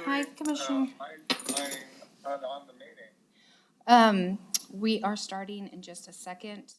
Hi, Commissioner. Not on the meeting. We are starting in just a second.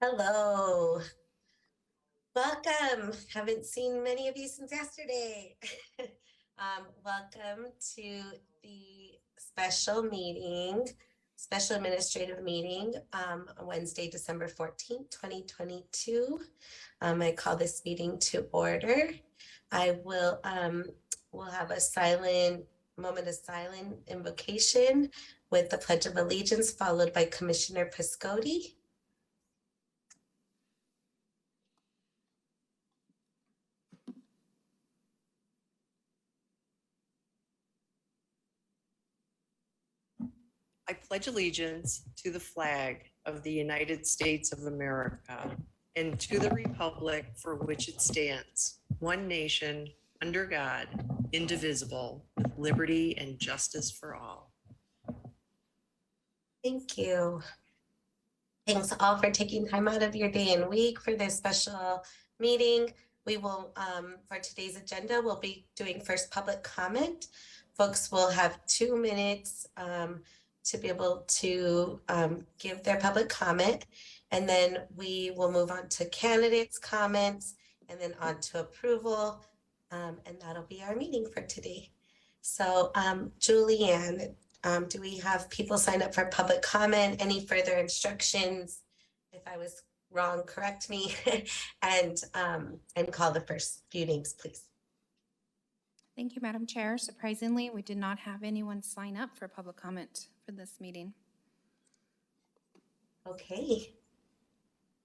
Hello. Welcome. Haven't seen many of you since yesterday. Welcome to the special meeting, special administrative meeting on Wednesday, December 14th, 2022. I call this meeting to order. I will we'll have a moment of silent invocation with the Pledge of Allegiance, followed by Commissioner Piscotti. I pledge allegiance to the flag of the United States of America and to the republic for which it stands, one nation, under God, indivisible, with liberty and justice for all. Thank you. Thanks all for taking time out of your day and week for this special meeting. We will, for today's agenda, we'll be doing first public comment. Folks will have 2 minutes to be able to give their public comment. And then we will move on to candidates' comments and then on to approval. And that'll be our meeting for today. So Julianne, do we have people sign up for public comment? Any further instructions? If I was wrong, correct me and call the first few names, please. Thank you, Madam Chair. Surprisingly, we did not have anyone sign up for public comment for this meeting. Okay.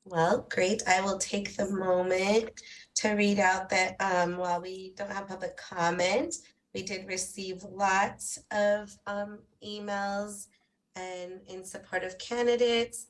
Well, great. I will take the moment to read out that while we don't have public comment, we did receive lots of emails and in support of candidates.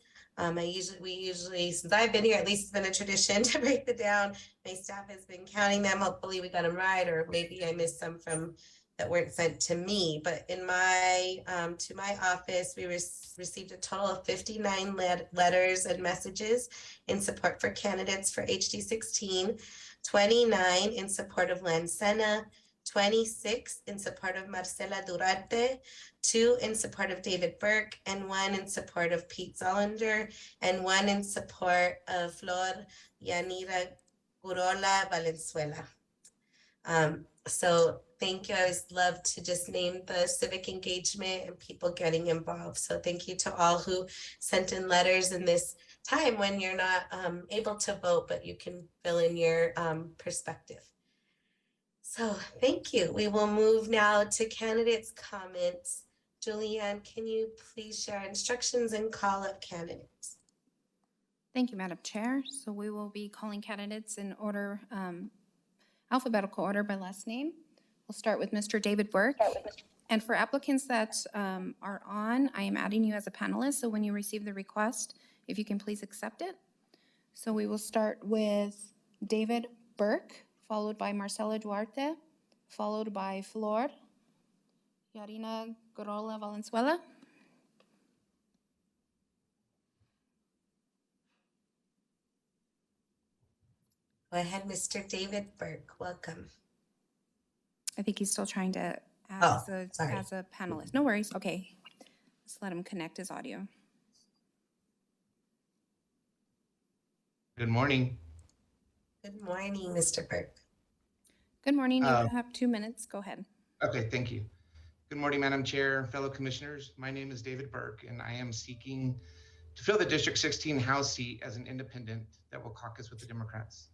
We usually, since I've been here, at least it's been a tradition to break them down. My staff has been counting them. Hopefully we got them right, or maybe I missed some from that weren't sent to me. But in my to my office, we received a total of 59 letters and messages in support for candidates for HD 16, 29 in support of Lancena, 26 in support of Marcela Durante, 2 in support of David Burke, and 1 in support of Pete Zollinger, and 1 in support of Flor Yanira Gurola Valenzuela. So thank you. I always love to just name the civic engagement and people getting involved. So thank you to all who sent in letters in this time when you're not able to vote, but you can fill in your perspective. So thank you. We will move now to candidates' comments. Julianne, can you please share instructions and call up candidates? Thank you, Madam Chair. So we will be calling candidates in order, alphabetical order by last name. We'll start with Mr. David Burke. And for applicants that are on, I am adding you as a panelist. So when you receive the request, if you can please accept it. So we will start with David Burke, followed by Marcela Duarte, followed by Flor Yarina Gorola Valenzuela. Go ahead, Mr. David Burke. Welcome. I think he's still trying to add as a panelist. No worries. Okay. Let's let him connect his audio. Good morning. Good morning, Mr. Burke. Good morning. You have 2 minutes. Go ahead. Okay, thank you. Good morning, Madam Chair, fellow commissioners. My name is David Burke, and I am seeking to fill the District 16 House seat as an independent that will caucus with the Democrats.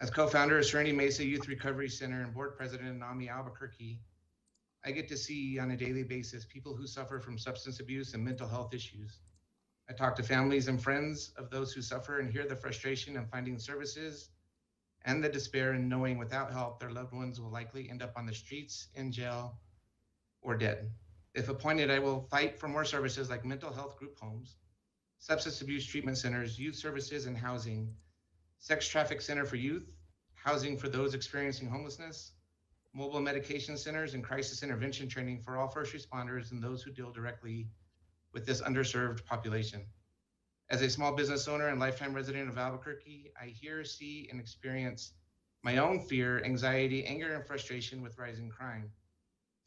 As co-founder of Serenity Mesa Youth Recovery Center and board president of NAMI Albuquerque, I get to see on a daily basis people who suffer from substance abuse and mental health issues. I talk to families and friends of those who suffer and hear the frustration in finding services and the despair in knowing without help their loved ones will likely end up on the streets, in jail, or dead. If appointed, I will fight for more services like mental health group homes, substance abuse treatment centers, youth services and housing, sex traffic center for youth, housing for those experiencing homelessness, mobile medication centers, and crisis intervention training for all first responders and those who deal directly with this underserved population. As a small business owner and lifetime resident of Albuquerque, I hear, see, and experience my own fear, anxiety, anger, and frustration with rising crime.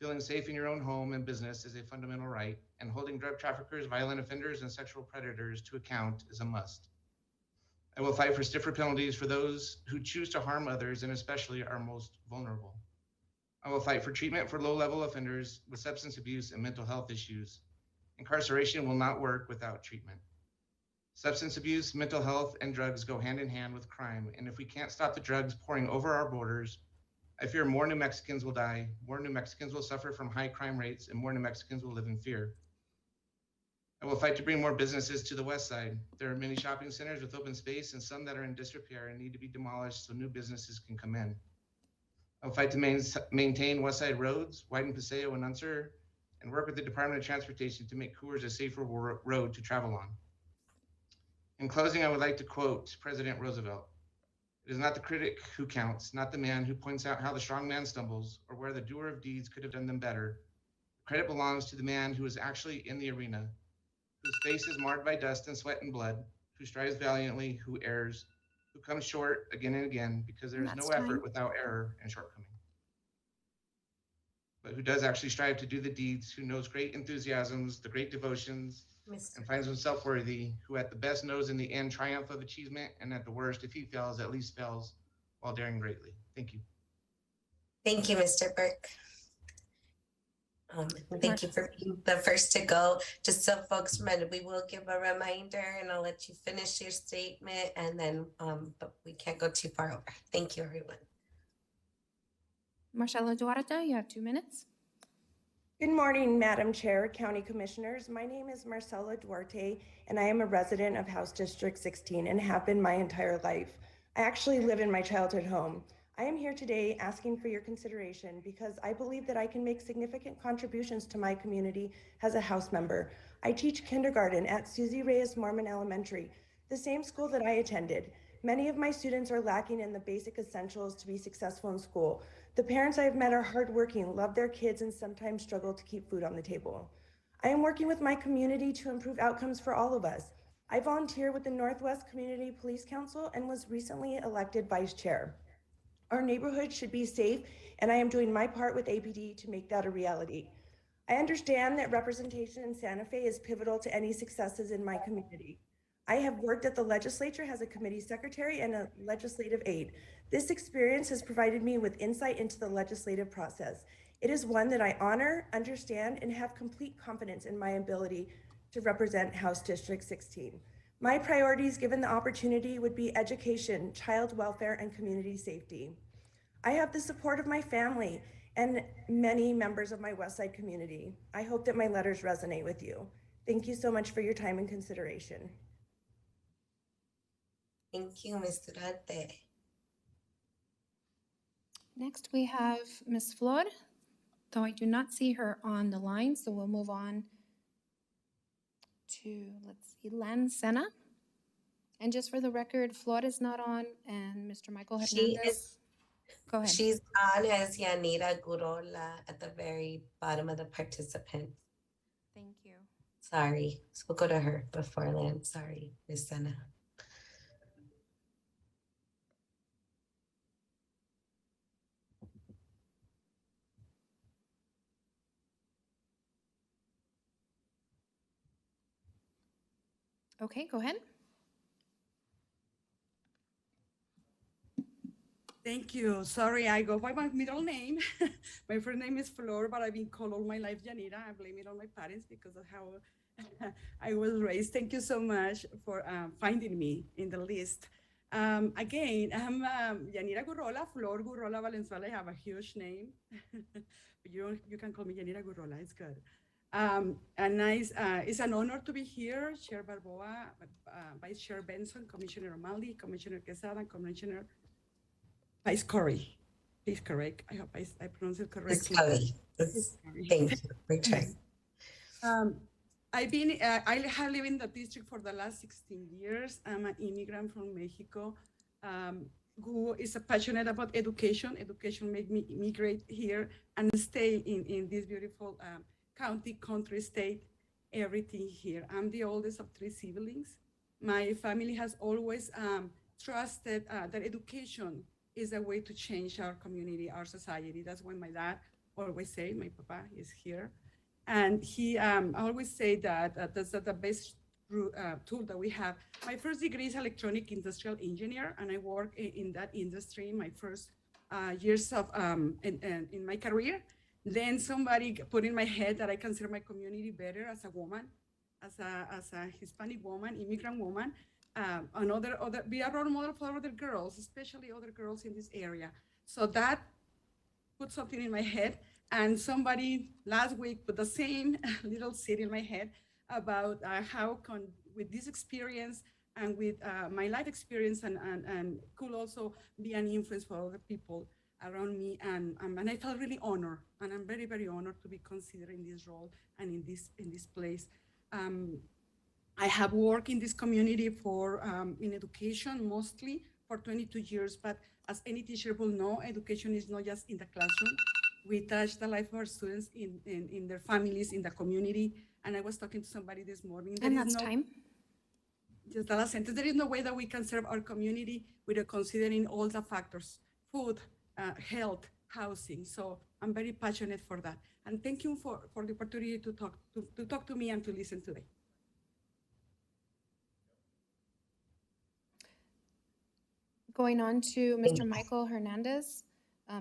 Feeling safe in your own home and business is a fundamental right, and holding drug traffickers, violent offenders, and sexual predators to account is a must. I will fight for stiffer penalties for those who choose to harm others and especially our most vulnerable. I will fight for treatment for low-level offenders with substance abuse and mental health issues. Incarceration will not work without treatment. Substance abuse, mental health, and drugs go hand in hand with crime, and if we can't stop the drugs pouring over our borders, I fear more New Mexicans will die, more New Mexicans will suffer from high crime rates, and more New Mexicans will live in fear. I will fight to bring more businesses to the west side. There are many shopping centers with open space and some that are in disrepair and need to be demolished so new businesses can come in. I will fight to maintain west side roads, widen Paseo and Unser, and work with the Department of Transportation to make Coors a safer road to travel on. In closing, I would like to quote President Roosevelt. It is not the critic who counts, not the man who points out how the strong man stumbles or where the doer of deeds could have done them better. Credit belongs to the man who is actually in the arena, whose face is marred by dust and sweat and blood, who strives valiantly, who errs, who comes short again and again because there is no effort without error and shortcoming, but who does actually strive to do the deeds, who knows great enthusiasms, the great devotions, and finds himself worthy, who at the best knows in the end triumph of achievement, and at the worst, if he fails, at least fails while daring greatly. Thank you. Thank you, Mr. Burke. Thank you for being the first to go. Just so folks remember, we will give a reminder and I'll let you finish your statement and then, but we can't go too far over. Thank you, everyone. Marcela Duarte, you have 2 minutes. Good morning, Madam Chair, County Commissioners. My name is Marcela Duarte, and I am a resident of House District 16 and have been my entire life. I actually live in my childhood home. I am here today asking for your consideration because I believe that I can make significant contributions to my community as a House member. I teach kindergarten at Susie Reyes Mormon Elementary, the same school that I attended. Many of my students are lacking in the basic essentials to be successful in school. The parents I have met are hardworking, love their kids, and sometimes struggle to keep food on the table. I am working with my community to improve outcomes for all of us. I volunteer with the Northwest Community Police Council and was recently elected vice chair. Our neighborhood should be safe, and I am doing my part with APD to make that a reality. I understand that representation in Santa Fe is pivotal to any successes in my community. I have worked at the legislature as a committee secretary and a legislative aide. This experience has provided me with insight into the legislative process. It is one that I honor, understand, and have complete confidence in my ability to represent House District 16. My priorities given the opportunity would be education, child welfare, and community safety. I have the support of my family and many members of my Westside community. I hope that my letters resonate with you. Thank you so much for your time and consideration. Thank you, Ms. Durante. Next, we have Ms. Flor, though I do not see her on the line, so we'll move on to, let's see, Lan Sena. And just for the record, Flor is not on, and Mr. Michael Hernandez. Go ahead. She's on as Yanira Gurola at the very bottom of the participants. Thank you. Sorry, so we'll go to her before Lan. Sorry, Ms. Sena. Okay, go ahead. Thank you. Sorry, I go by my middle name. My first name is Flor, but I've been called all my life Yanira. I blame it on my parents because of how I was raised. Thank you so much for finding me in the list. Again, I'm Yanira Gurola, Flor Gurola Valenzuela. I have a huge name. You can call me Yanira Gurola, it's good. It's an honor to be here, Chair Balboa, Vice Chair Benson, Commissioner O'Malley, Commissioner Quesada, Commissioner Vice Corey. Please correct. I hope I pronounce it correctly. Thank you. Great try. I have lived in the district for the last 16 years. I'm an immigrant from Mexico who is passionate about education. Education made me immigrate here and stay in this beautiful county, country, state, everything here. I'm the oldest of 3 siblings. My family has always trusted that education is a way to change our community, our society. That's what my dad always say. My papa is here. And he always say that that's the best tool that we have. My first degree is electronic industrial engineer, and I work in that industry my first years of in my career. Then somebody put in my head that I can serve my community better as a woman, as a Hispanic woman, immigrant woman, and be a role model for other girls, especially other girls in this area. So that put something in my head, and somebody last week put the same little seed in my head about how can, with this experience and with my life experience, and could also be an influence for other people around me, and I felt really honored, and I'm very, very honored to be considered in this role and in this place. I have worked in this community for in education mostly for 22 years, but as any teacher will know, education is not just in the classroom. We touch the life of our students in their families, in the community. And I was talking to somebody this morning. And that's time. Just the last sentence. There is no way that we can serve our community without considering all the factors: food, health, housing. So I'm very passionate for that. And thank you for the opportunity to talk to me and to listen today. Going on to Mr. Michael Hernandez,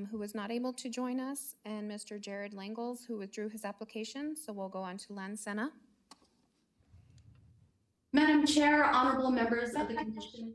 who was not able to join us, and Mr. Jared Langles, who withdrew his application. So we'll go on to Lan Sena. Madam Chair, honorable members of the commission,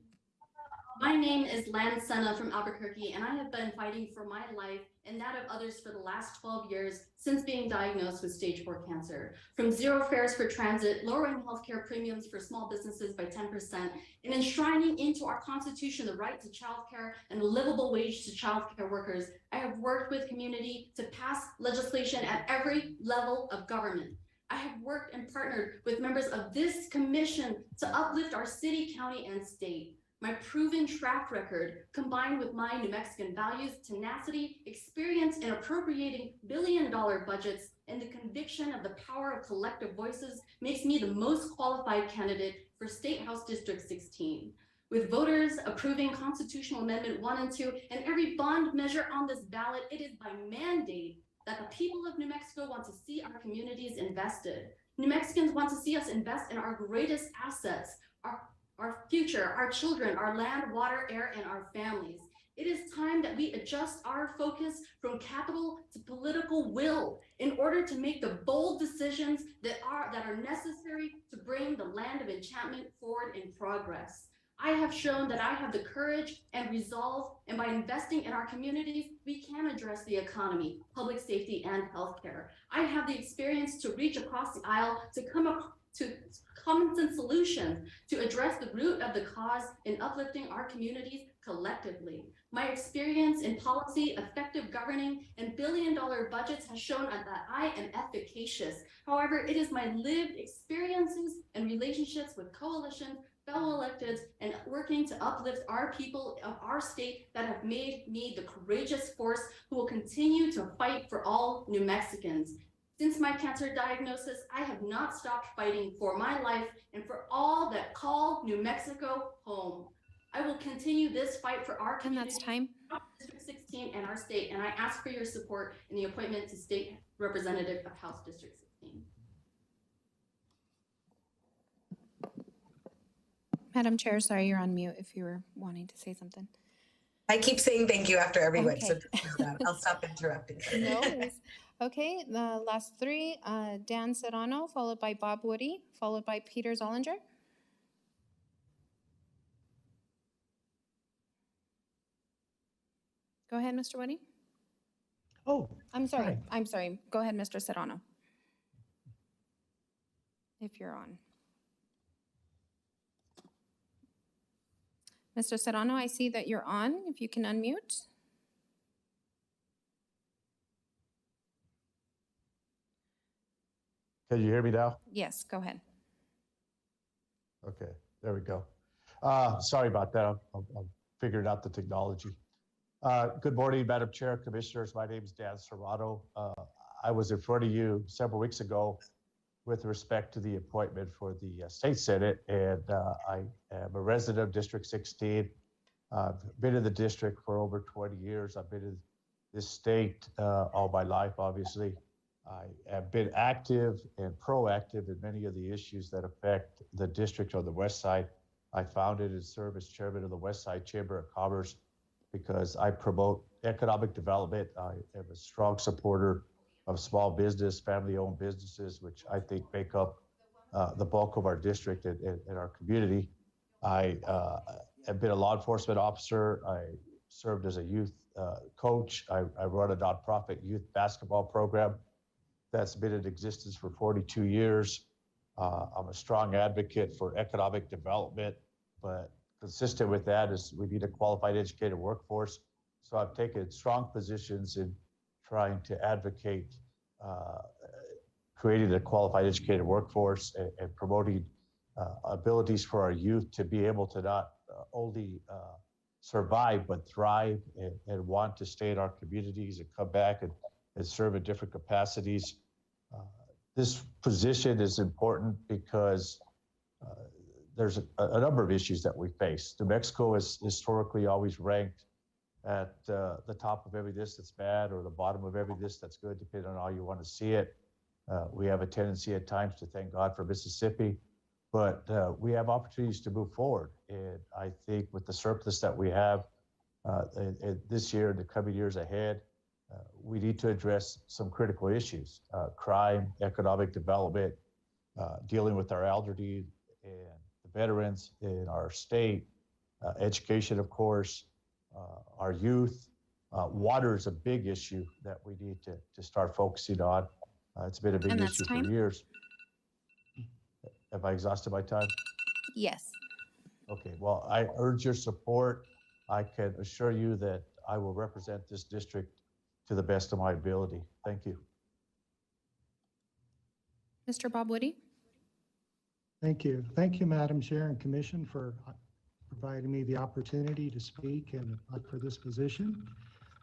my name is Lan Sena from Albuquerque, and I have been fighting for my life and that of others for the last 12 years since being diagnosed with stage 4 cancer. From zero fares for transit, lowering healthcare premiums for small businesses by 10%, and enshrining into our Constitution the right to childcare and a livable wage to childcare workers, I have worked with community to pass legislation at every level of government. I have worked and partnered with members of this commission to uplift our city, county, and state. My proven track record, combined with my New Mexican values, tenacity, experience in appropriating billion-dollar budgets, and the conviction of the power of collective voices, makes me the most qualified candidate for State House District 16. With voters approving Constitutional Amendment 1 and 2 and every bond measure on this ballot, it is by mandate that the people of New Mexico want to see our communities invested. New Mexicans want to see us invest in our greatest assets, our future, our children, our land, water, air, and our families. It is time that we adjust our focus from capital to political will in order to make the bold decisions that are necessary to bring the land of enchantment forward in progress. I have shown that I have the courage and resolve, and by investing in our communities, we can address the economy, public safety, and healthcare. I have the experience to reach across the aisle to come up to common sense solutions to address the root of the cause in uplifting our communities collectively. My experience in policy, effective governing, and billion-dollar budgets has shown that I am efficacious. However, it is my lived experiences and relationships with coalitions, fellow electeds, and working to uplift our people of our state that have made me the courageous force who will continue to fight for all New Mexicans. Since my cancer diagnosis, I have not stopped fighting for my life and for all that call New Mexico home. I will continue this fight for our community, And that's time. District 16, and our state, and I ask for your support in the appointment to State Representative of House District 16. Madam Chair, sorry, you're on mute if you were wanting to say something. I keep saying thank you after everyone, so Okay. just know that. I'll stop interrupting. No worries. Okay, the last three, Dan Serrano, followed by Bob Woody, followed by Peter Zollinger. Go ahead, Mr. Woody. Oh, I'm sorry. hi. I'm sorry. Go ahead, Mr. Serrano. If you're on. Mr. Serrano, I see that you're on. If you can unmute. Can you hear me now? Yes, go ahead. Okay, there we go. Sorry about that. I'm figuring out the technology. Good morning, Madam Chair, Commissioners. My name is Dan Serrano. I was in front of you several weeks ago with respect to the appointment for the State Senate, and I am a resident of District 16. I've been in the district for over 20 years. I've been in this state all my life, obviously. I have been active and proactive in many of the issues that affect the district on the west side. I founded and serve as chairman of the West Side Chamber of Commerce because I promote economic development. I am a strong supporter of small business, family-owned businesses, which I think make up the bulk of our district and our community. I have been a law enforcement officer. I served as a youth coach. I run a nonprofit youth basketball program that's been in existence for 42 years. I'm a strong advocate for economic development, but consistent with that is we need a qualified educated workforce. So I've taken strong positions in trying to advocate creating a qualified educated workforce and promoting abilities for our youth to be able to not only survive, but thrive and want to stay in our communities and come back and serve in different capacities. This position is important because there's a number of issues that we face. New Mexico is historically always ranked at the top of every list that's bad or the bottom of every list that's good, depending on how you want to see it. We have a tendency at times to thank God for Mississippi, but we have opportunities to move forward. And I think with the surplus that we have this year and the coming years ahead, we need to address some critical issues: crime, economic development, dealing with our elderly and the veterans in our state, education, of course, our youth. Water is a big issue that we need to start focusing on. It's been a big issue for years. Have I exhausted my time? Yes. Okay, well, I urge your support. I can assure you that I will represent this district to the best of my ability. Thank you. Mr. Bob Woody? Thank you. Thank you, Madam Chair and Commission, for providing me the opportunity to speak and for this position.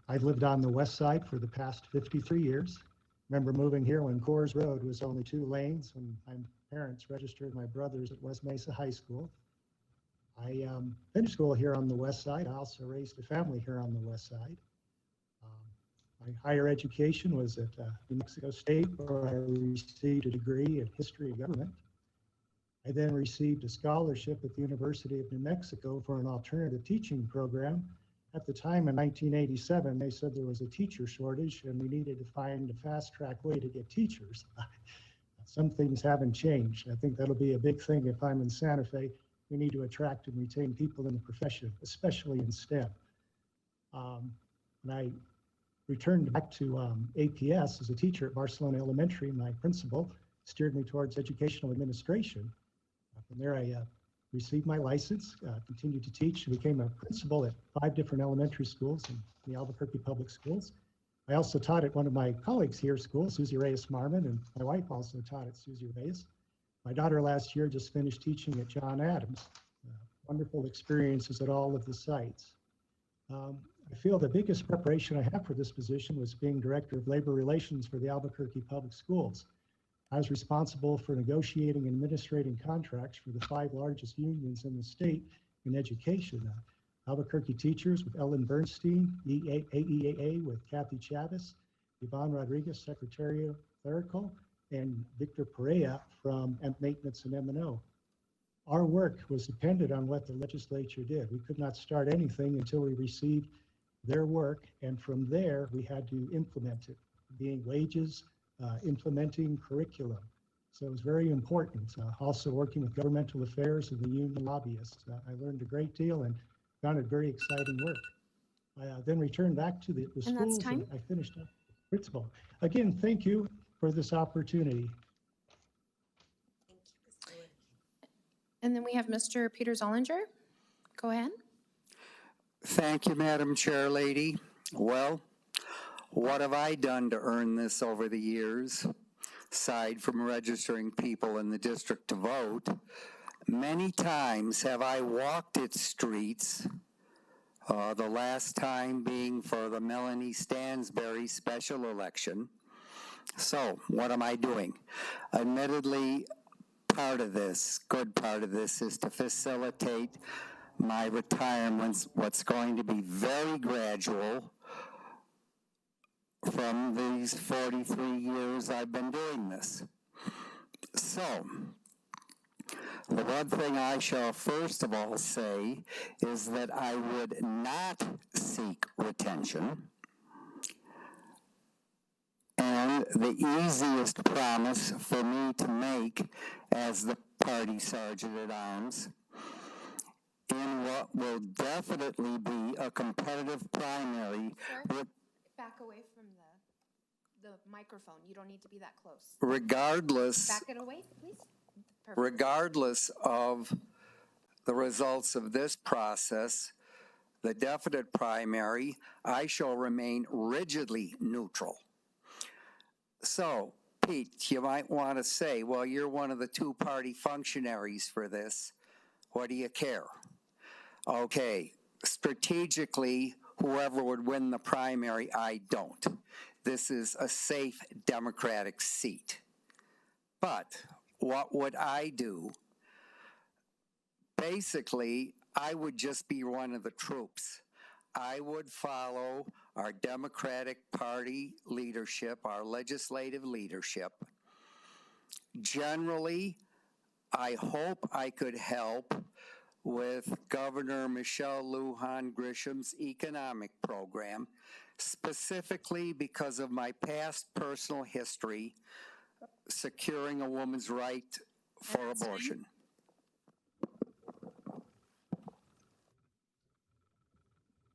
I've lived on the west side for the past 53 years. Remember moving here when Coors Road was only 2 lanes when my parents registered my brothers at West Mesa High School. I finished school here on the west side. I also raised a family here on the west side. My higher education was at New Mexico State, where I received a degree in history of government. I then received a scholarship at the University of New Mexico for an alternative teaching program. At the time in 1987, they said there was a teacher shortage and we needed to find a fast track way to get teachers. Some things haven't changed. I think that'll be a big thing if I'm in Santa Fe. We need to attract and retain people in the profession, especially in STEM. And I returned back to APS as a teacher at Barcelona Elementary. My principal steered me towards educational administration. From there, I received my license, continued to teach, became a principal at 5 different elementary schools in the Albuquerque Public Schools. I also taught at one of my colleagues here school, Susie Reyes-Marmon, and my wife also taught at Susie Reyes. My daughter last year just finished teaching at John Adams. Wonderful experiences at all of the sites. I feel the biggest preparation I have for this position was being Director of Labor Relations for the Albuquerque Public Schools. I was responsible for negotiating and administrating contracts for the 5 largest unions in the state in education. Albuquerque Teachers with Ellen Bernstein, AEAA with Kathy Chavez, Yvonne Rodriguez, Secretary of Clerical, and Victor Perea from Maintenance and M&O. Our work was dependent on what the legislature did. We could not start anything until we received their work, and from there we had to implement it, being wages, implementing curriculum. So it was very important. Also working with governmental affairs and the union lobbyists. I learned a great deal and found it very exciting work. I then returned back to the schools and I finished up principal. Again, thank you for this opportunity. And then we have Mr. Peter Zollinger. Go ahead. Thank you, Madam Chair Lady. Well, what have I done to earn this over the years? Aside from registering people in the district to vote, many times have I walked its streets, the last time being for the Melanie Stansberry special election. So, what am I doing? Admittedly, good part of this is to facilitate my retirement, what's going to be very gradual, from these 43 years I've been doing this. So, the one thing I shall first of all say is that I would not seek retention. And the easiest promise for me to make as the party sergeant at arms in what will definitely be a competitive primary. Sir, back away from the microphone. You don't need to be that close. Regardless. Back it away, please. Perfect. Regardless of the results of this process, the definite primary, I shall remain rigidly neutral. So, Pete, you might want to say, well, you're one of the two-party functionaries for this. What do you care? Okay, strategically, whoever would win the primary, I don't. This is a safe Democratic seat. But what would I do? Basically, I would just be one of the troops. I would follow our Democratic Party leadership, our legislative leadership. Generally, I hope I could help with Governor Michelle Lujan Grisham's economic program, specifically because of my past personal history securing a woman's right for abortion.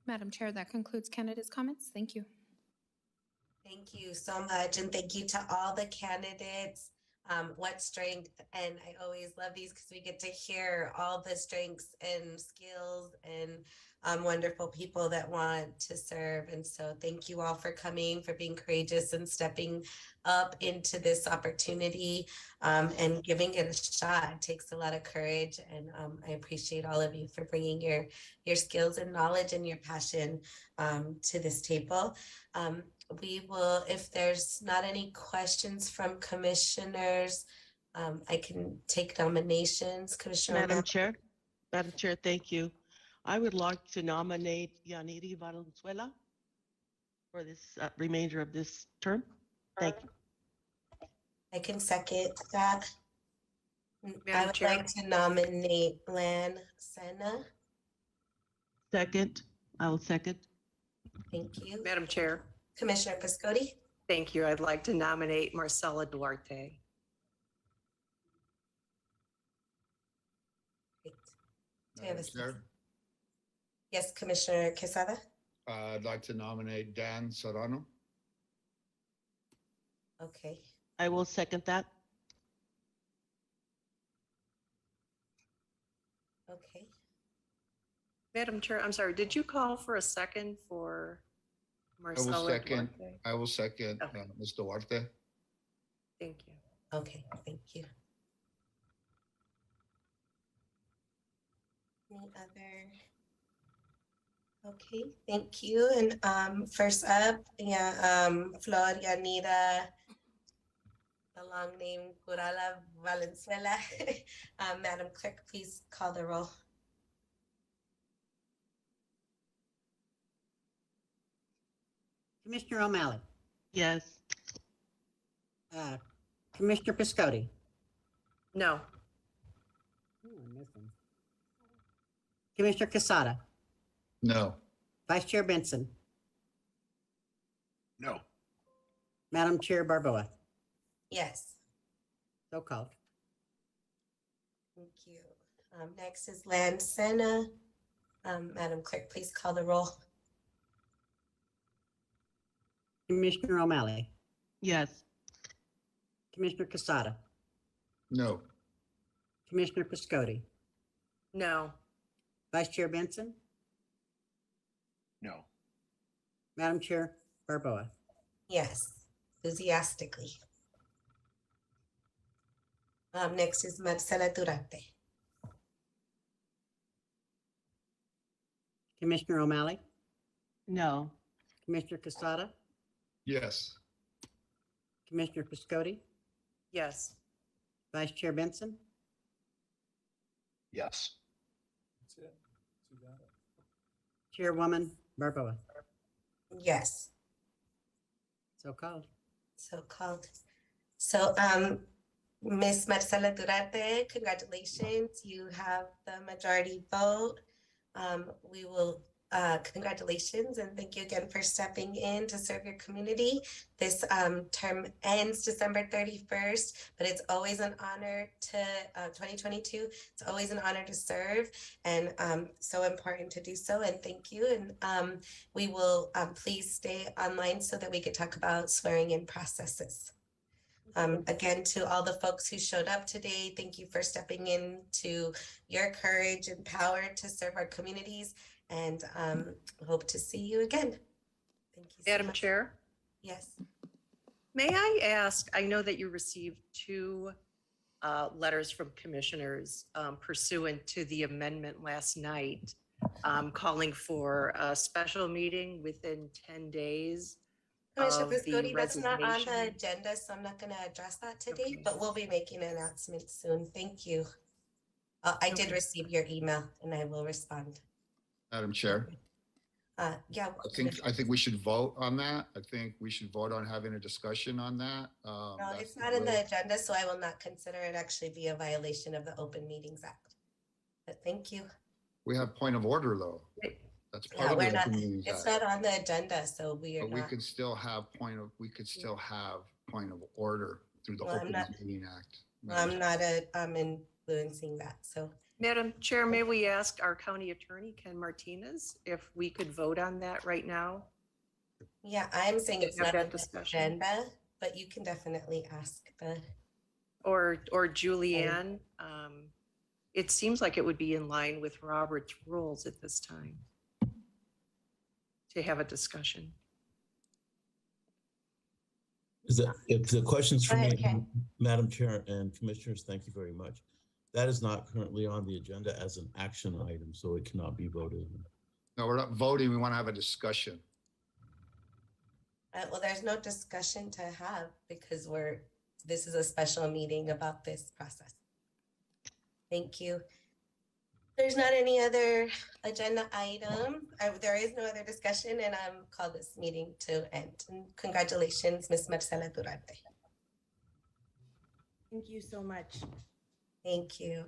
Madam Chair, that concludes candidates' comments. Thank you. Thank you so much, and thank you to all the candidates. What strength, and I always love these because we get to hear all the strengths and skills and wonderful people that want to serve. And so thank you all for coming, for being courageous and stepping up into this opportunity and giving it a shot. It takes a lot of courage, and I appreciate all of you for bringing your skills and knowledge and your passion to this table. We will, if there's not any questions from commissioners, I can take nominations. Commissioner Madam O'Malley. Chair, thank you. I would like to nominate Yaniri Valenzuela for this remainder of this term. Thank you. I can second that. I Madam would Chair. like to nominate Lan Senna. Second, I will second. Thank you. Madam Chair, Commissioner Piscotti. thank you. I'd like to nominate Marcela Duarte. Great. Do we have a Madam Chair, Yes, Commissioner Quesada. I'd like to nominate Dan Serrano. Okay. I will second that. Okay. Madam Chair, I'm sorry, did you call for a second for Marcela second. Duarte? I will second Okay. Ms. Duarte. Thank you. Okay, thank you. Any other? Okay, thank you. And first up, Flor Yanira, the long name Gurala Valenzuela. Madam Clerk, please call the roll. Commissioner O'Malley, Yes. Commissioner Piscotti. No. I'm missing. Commissioner Casada, No. Vice Chair Benson, No. Madam Chair Barboa. Yes, So called. thank you. Next is Lan Senna. Madam Clerk, please call the roll. Commissioner O'Malley, Yes. Commissioner Casada, No. Commissioner Piscotti, No. Vice Chair Benson, No. Madam Chair Barboa. Yes, enthusiastically. Next is Marcela Durante. Commissioner O'Malley, No. Commissioner Casada, Yes. Commissioner Piscotti, Yes. Vice Chair Benson, Yes. Chairwoman Barboa. Yes. So called. So called. So, Ms. Marcela Durante, congratulations. You have the majority vote. We will, congratulations and thank you again for stepping in to serve your community. This term ends December 31st, but it's always an honor to, 2022, it's always an honor to serve and so important to do so. And thank you. And we will please stay online so that we can talk about swearing in processes. Again, to all the folks who showed up today, thank you for stepping into your courage and power to serve our communities and hope to see you again. Thank you so Madam much. Chair, Yes. may I ask, I know that you received two letters from commissioners pursuant to the amendment last night, calling for a special meeting within 10 days. Commissioner of the Piscotti, that's not on the resignation. agenda, so I'm not going to address that today, Okay. but we'll be making an announcement soon. Thank you. I did Okay. receive your email and I will respond. Madam Chair, Yeah. I think we should vote on that. I think we should vote on having a discussion on that. No, That's it's not in will. the agenda, so I will not consider it actually be a violation of the Open Meetings Act. But thank you. We have point of order though. That's part Yeah, of we're the not, Open Meetings it's Act. not on the agenda, so we are But we not. could still have point of order through the Well, I'm Open not- Meeting Act. I'm not influencing that, so. Madam Chair, may we ask our county attorney, Ken Martinez, if we could vote on that right now? Yeah, I'm saying it's Have not that on the discussion. agenda, but you can definitely ask the. Or Julianne? It seems like it would be in line with Robert's rules at this time to have a discussion. If the questions for Go me, ahead, Ken. Madam Chair and Commissioners, thank you very much. That is not currently on the agenda as an action item, so it cannot be voted on. No, we're not voting. We want to have a discussion. Well, there's no discussion to have because this is a special meeting about this process. Thank you. There's not any other agenda item. There is no other discussion and I'm call this meeting to end. And congratulations, Ms. Marcela Durante. Thank you so much. Thank you.